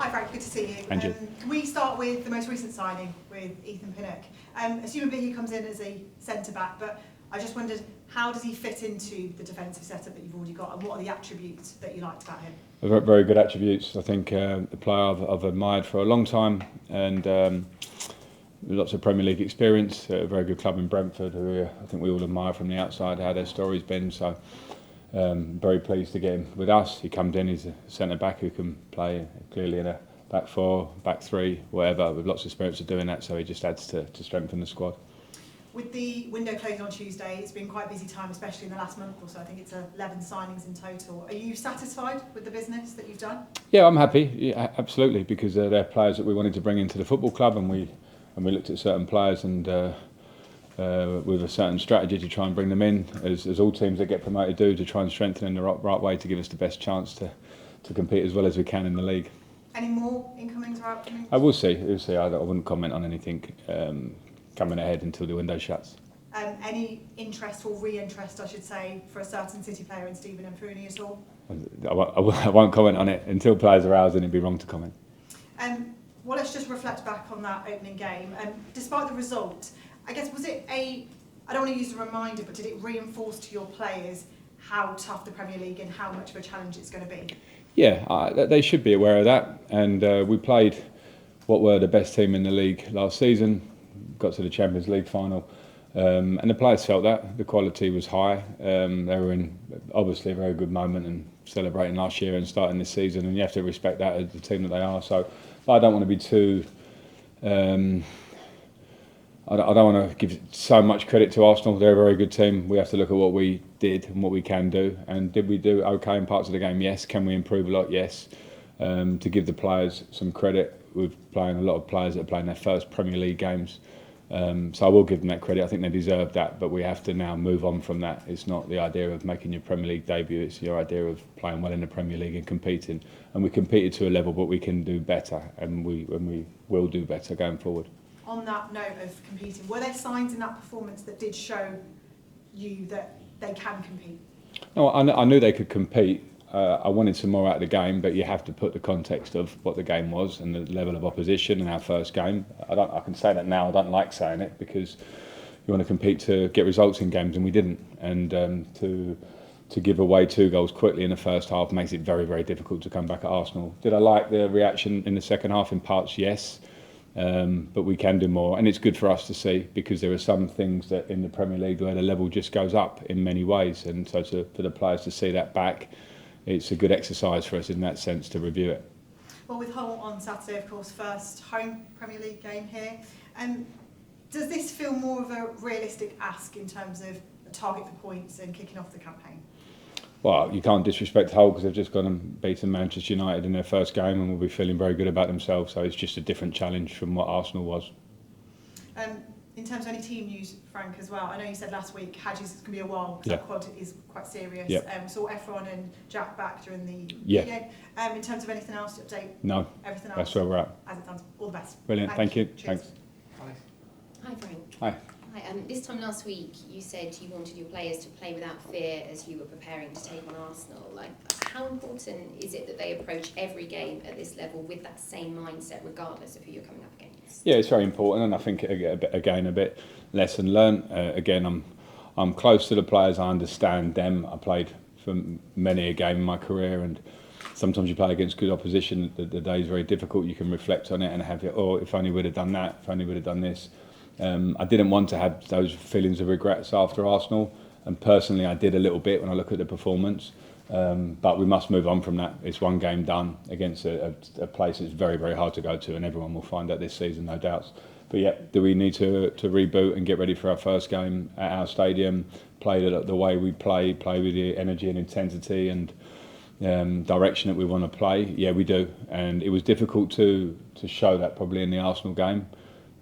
Hi Frank, good to see you. And you. Can we start with the most recent signing with Ethan Pinnock? Assumably he comes in as a centre-back, but I just wondered, how does he fit into the defensive setup that you've already got, and what are the attributes that you liked about him? Very good attributes. I think the player I've admired for a long time, and lots of Premier League experience. A very good club in Brentford, who I think we all admire from the outside how their story's been. So very pleased to get him with us. He comes in, he's a centre back who can play clearly in a back four, back three, whatever, with lots of experience of doing that. So he just adds to strengthen the squad. With the window closing on Tuesday, it's been quite a busy time, especially in the last month or so. I think it's 11 signings in total. Are you satisfied with the business that you've done? Yeah, I'm happy. Yeah, absolutely, because they're players that we wanted to bring into the football club, and we looked at certain players and with a certain strategy to try and bring them in, as all teams that get promoted do, to try and strengthen in the right way to give us the best chance to compete as well as we can in the league. Any more incomings or outgoings? I will see. I wouldn't comment on anything coming ahead until the window shuts. Any interest or re-interest, I should say, for a certain City player in Stephen Mfuni at all? I won't comment on it until players are ours, and it'd be wrong to comment. Well, let's just reflect back on that opening game. Despite the result, I guess, was it I don't want to use a reminder, but did it reinforce to your players how tough the Premier League and how much of a challenge it's going to be? Yeah, they should be aware of that. And we played what were the best team in the league last season, got to the Champions League final. And the players felt that. The quality was high. They were in, obviously, a very good moment and celebrating last year and starting this season. And you have to respect that as the team that they are. So I don't want to be too... I don't want to give so much credit to Arsenal. They're a very good team. We have to look at what we did and what we can do. And did we do okay in parts of the game? Yes. Can we improve a lot? Yes. To give the players some credit, we're playing a lot of players that are playing their first Premier League games. So I will give them that credit. I think they deserve that. But we have to now move on from that. It's not the idea of making your Premier League debut. It's your idea of playing well in the Premier League and competing. And we competed to a level, but we can do better. And we will do better going forward. On that note of competing, were there signs in that performance that did show you that they can compete? No, I knew they could compete. I wanted some more out of the game, but you have to put the context of what the game was and the level of opposition in our first game. I can say that now. I don't like saying it because you want to compete to get results in games, and we didn't. And to give away 2 goals quickly in the first half makes it very, very difficult to come back at Arsenal. Did I like the reaction in the second half? In parts, yes. But we can do more, and it's good for us to see, because there are some things that in the Premier League where the level just goes up in many ways, and so for the players to see that back, it's a good exercise for us in that sense to review it. Well, with Hull on Saturday, of course, first home Premier League game here, does this feel more of a realistic ask in terms of a target for points and kicking off the campaign? Well, you can't disrespect Hull because they've just gone and beaten Manchester United in their first game and will be feeling very good about themselves. So it's just a different challenge from what Arsenal was. In terms of any team news, Frank, as well, I know you said last week Hadji's going to be a while because that quality is quite serious. Yep. Saw Efron and Jack back during the game. In terms of anything else to update? No. Everything else? That's where we're at. As it stands. All the best. Brilliant. Thank you. Cheers. Thanks. Hi, Frank. Hi. Hi. This time last week, you said you wanted your players to play without fear as you were preparing to take on Arsenal. How important is it that they approach every game at this level with that same mindset, regardless of who you're coming up against? Yeah, it's very important, and I think again a bit lesson learned. Again, I'm close to the players. I understand them. I played for many a game in my career, and sometimes you play against good opposition. The day's very difficult. You can reflect on it and have if only we'd have done that. If only we'd have done this. I didn't want to have those feelings of regrets after Arsenal, and personally I did a little bit when I look at the performance, but we must move on from that. It's one game done against a place that's very, very hard to go to, and everyone will find that this season, no doubts. But yeah, do we need to reboot and get ready for our first game at our stadium, play the way we play with the energy and intensity and direction that we want to play? Yeah, we do, and it was difficult to show that probably in the Arsenal game.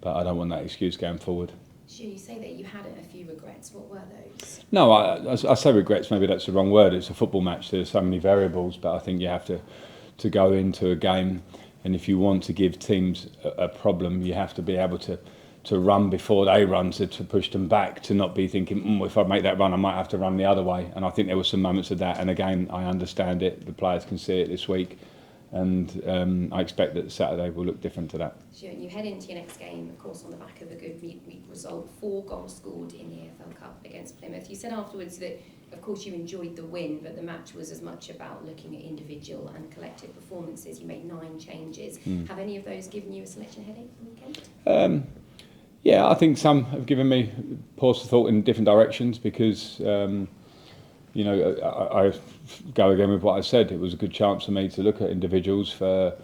But I don't want that excuse going forward. Sure, you say that you had a few regrets. What were those? No, I say regrets. Maybe that's the wrong word. It's a football match. There's so many variables, but I think you have to go into a game, and if you want to give teams a problem, you have to be able to run before they run, to push them back, to not be thinking, if I make that run, I might have to run the other way. And I think there were some moments of that. And again, I understand it. The players can see it this week. and I expect that Saturday will look different to that. Sure, and you head into your next game, of course, on the back of a good midweek result, 4 goals scored in the AFL Cup against Plymouth. You said afterwards that, of course, you enjoyed the win, but the match was as much about looking at individual and collective performances. You made 9 changes. Have any of those given you a selection headache for the weekend? Yeah, I think some have given me pause for thought in different directions because, you know, I go again with what I said. It was a good chance for me to look at individuals for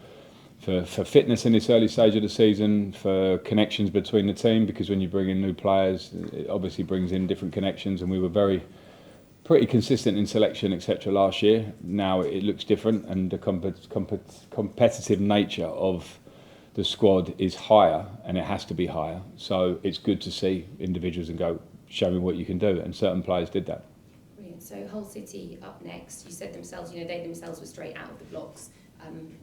fitness in this early stage of the season, for connections between the team, because when you bring in new players, it obviously brings in different connections, and we were pretty consistent in selection, etc. last year. Now it looks different, and the competitive nature of the squad is higher, and it has to be higher. So it's good to see individuals and go, show me what you can do, and certain players did that. Brilliant. So Hull City up next. You said themselves, you know, they themselves were straight out of the blocks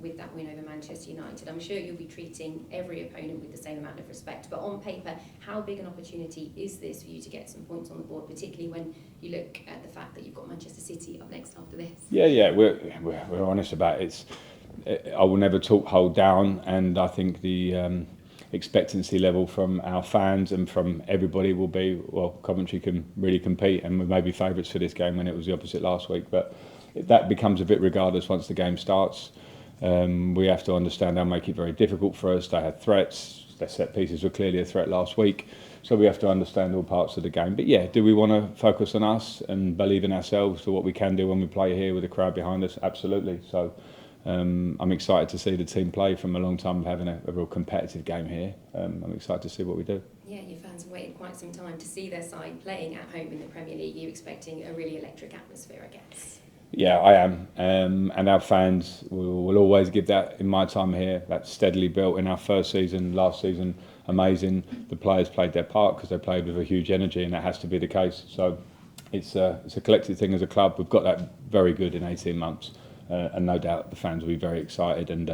with that win over Manchester United. I'm sure you'll be treating every opponent with the same amount of respect, but on paper, how big an opportunity is this for you to get some points on the board, particularly when you look at the fact that you've got Manchester City up next after this? Yeah, we're honest about it. I will never talk Hull down, and I think the expectancy level from our fans and from everybody will be, well, Coventry can really compete, and we may be favourites for this game when it was the opposite last week, but that becomes a bit regardless once the game starts. We have to understand they'll make it very difficult for us. They had threats. Their set pieces were clearly a threat last week, so we have to understand all parts of the game. But yeah, do we want to focus on us and believe in ourselves for what we can do when we play here with a crowd behind us? Absolutely. So I'm excited to see the team play from a long time of having a real competitive game here. I'm excited to see what we do. Yeah, your fans have waited quite some time to see their side playing at home in the Premier League. You're expecting a really electric atmosphere, I guess. Yeah, I am. And our fans will always give that, in my time here, that's steadily built in our first season, last season, amazing. The players played their part because they played with a huge energy, and that has to be the case. So it's a collective thing as a club. We've got that very good in 18 months. And no doubt the fans will be very excited, and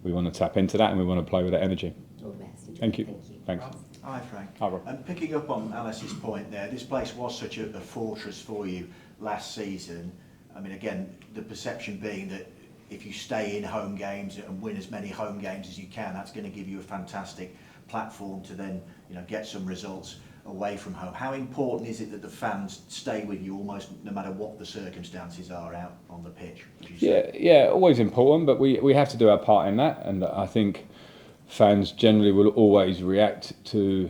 we want to tap into that, and we want to play with that energy. All the best. Enjoy. Thank you. Thank you. Thanks. Hi Frank. Hi, Rob. And picking up on Alice's point there, this place was such a fortress for you last season. I mean, again, the perception being that if you stay in home games and win as many home games as you can, that's going to give you a fantastic platform to then, you know, get some results away from home. How important is it that the fans stay with you almost no matter what the circumstances are out on the pitch? Yeah, always important, but we have to do our part in that, and I think fans generally will always react to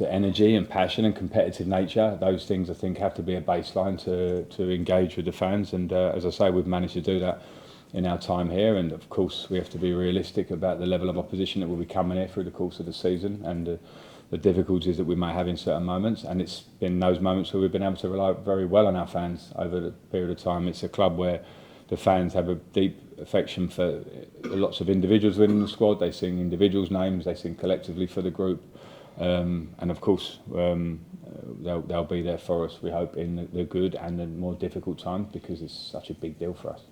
energy and passion and competitive nature. Those things, I think, have to be a baseline to engage with the fans, and as I say, we've managed to do that in our time here, and of course we have to be realistic about the level of opposition that will be coming here through the course of the season, and the difficulties that we may have in certain moments, and it's been those moments where we've been able to rely very well on our fans over the period of time. It's a club where the fans have a deep affection for lots of individuals within the squad. They sing individuals' names, they sing collectively for the group, and of course they'll be there for us, we hope, in the good and the more difficult times, because it's such a big deal for us.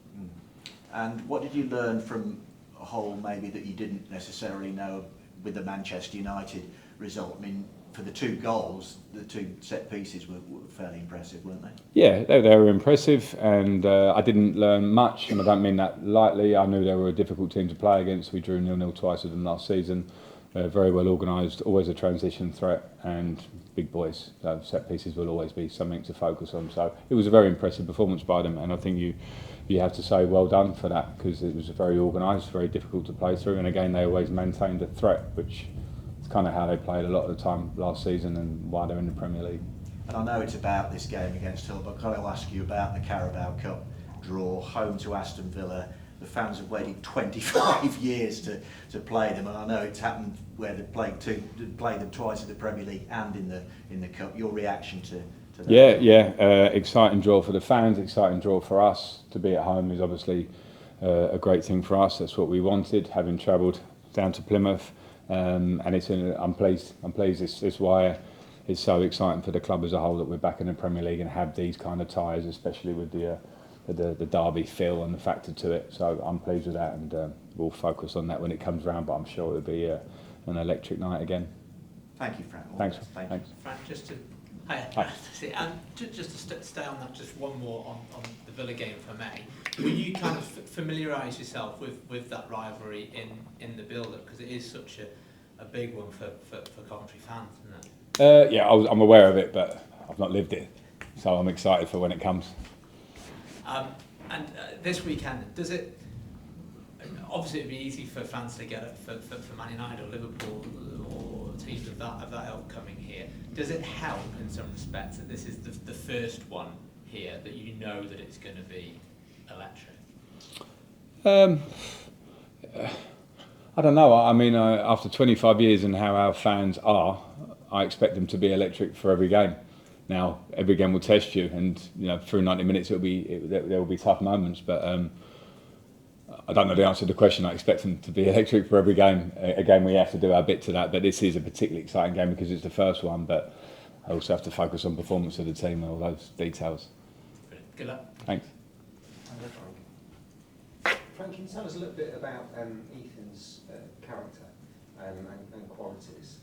And what did you learn from Hull maybe that you didn't necessarily know with the Manchester United result? I mean, for the 2 goals, the 2 set pieces were fairly impressive, weren't they? Yeah, they were impressive, and I didn't learn much, and I don't mean that lightly. I knew they were a difficult team to play against. We drew 0-0 twice with them last season. Very well organised, always a transition threat, and big boys. So set pieces will always be something to focus on. So it was a very impressive performance by them, and I think you have to say well done for that, because it was very organised, very difficult to play through, and again they always maintained a threat, which is kind of how they played a lot of the time last season and why they're in the Premier League. And I know it's about this game against Hull, but I'll ask you about the Carabao Cup draw, home to Aston Villa. The fans have waited 25 years to play them, and I know it's happened where they've played them twice in the Premier League and in the Cup. Your reaction to that? Yeah, exciting draw for the fans, exciting draw for us. To be at home is obviously a great thing for us. That's what we wanted, having travelled down to Plymouth, and I'm pleased. It's why it's so exciting for the club as a whole that we're back in the Premier League and have these kind of ties, especially with the derby feel and the factor to it. So I'm pleased with that, and we'll focus on that when it comes round, but I'm sure it'll be an electric night again. Thanks, Frank. Thanks. Frank, just to stay on that, just one more on the Villa game, if I may. Will you kind of familiarise yourself with that rivalry in the build-up, because it is such a big one for Coventry fans, isn't it? Yeah, I'm aware of it, but I've not lived it, so I'm excited for when it comes. And this weekend, does it? Obviously, it'd be easy for fans to get it for Man United or Liverpool or teams of that ilk coming here. Does it help in some respects that this is the first one here, that you know that it's going to be electric? I don't know. I mean, after 25 years and how our fans are, I expect them to be electric for every game. Now, every game will test you, and through 90 minutes there will be tough moments. But I don't know the answer to the question. I expect them to be electric for every game. Again, we have to do our bit to that. But this is a particularly exciting game because it's the first one. But I also have to focus on performance of the team and all those details. Brilliant. Good luck. Thanks. Frank, can you tell us a little bit about Ethan's character and qualities?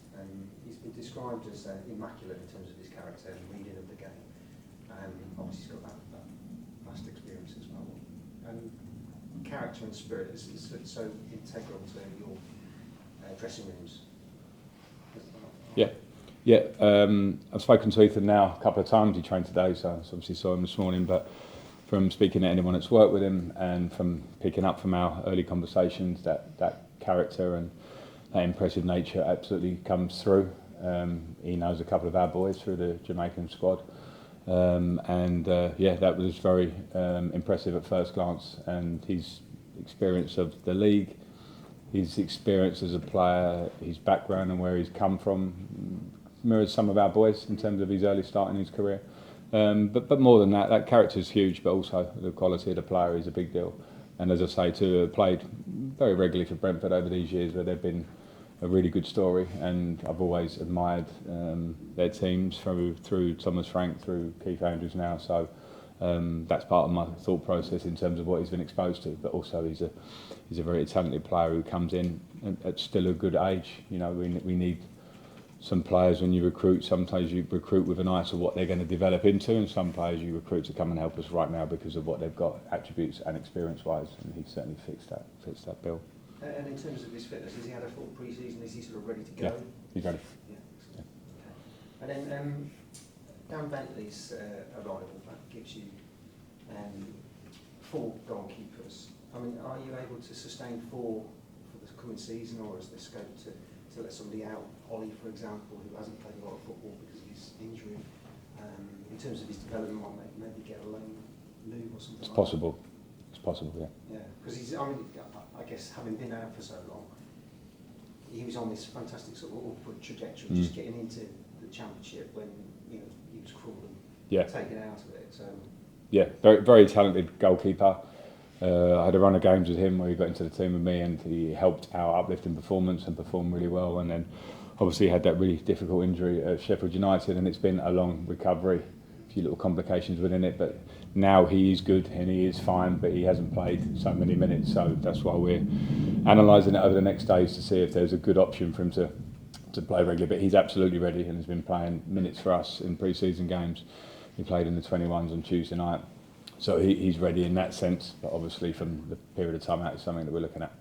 He's been described as immaculate in terms of his character and reading of the game. Obviously, he's got that vast experience as well. Character and spirit is so integral to your dressing rooms. Yeah. I've spoken to Ethan now a couple of times. He trained today, so I obviously saw him this morning. But from speaking to anyone that's worked with him and from picking up from our early conversations, that character and that impressive nature absolutely comes through. He knows a couple of our boys through the Jamaican squad. That was very impressive at first glance, and his experience of the league, his experience as a player, his background and where he's come from mirrors some of our boys in terms of his early start in his career. But more than that, that character is huge, but also the quality of the player is a big deal. And as I say, to have played very regularly for Brentford over these years, where they've been a really good story, and I've always admired their teams through Thomas Frank, through Keith Andrews now. So that's part of my thought process in terms of what he's been exposed to. But also he's a very talented player who comes in at still a good age. We need some players when you recruit. Sometimes you recruit with an eye to what they're going to develop into, and some players you recruit to come and help us right now because of what they've got, attributes and experience-wise. And he certainly fits that bill. And in terms of his fitness, has he had a full pre-season? Is he sort of ready to go? Yeah, he's ready. Yeah, excellent. Okay. And then Dan Bentley's arrival, that gives you 4 goalkeepers. I mean, are you able to sustain 4 for the coming season, or is there scope to let somebody out? Ollie, for example, who hasn't played a lot of football because of his injury. In terms of his development, maybe get a loan move or something. It's possible. It's possible, yeah. Yeah, because I guess having been out for so long, he was on this fantastic sort of upward trajectory, just getting into the Championship when he was crawling, taken out of it. So yeah, very very talented goalkeeper. I had a run of games with him where he got into the team with me, and he helped our uplifting performance and performed really well. And then obviously had that really difficult injury at Sheffield United, and it's been a long recovery, a few little complications within it, but now he is good and he is fine, but he hasn't played so many minutes, so that's why we're analysing it over the next days to see if there's a good option for him to play regularly. But he's absolutely ready and has been playing minutes for us in pre-season games. He played in the 21s on Tuesday night, so he's ready in that sense, but obviously from the period of time out is something that we're looking at.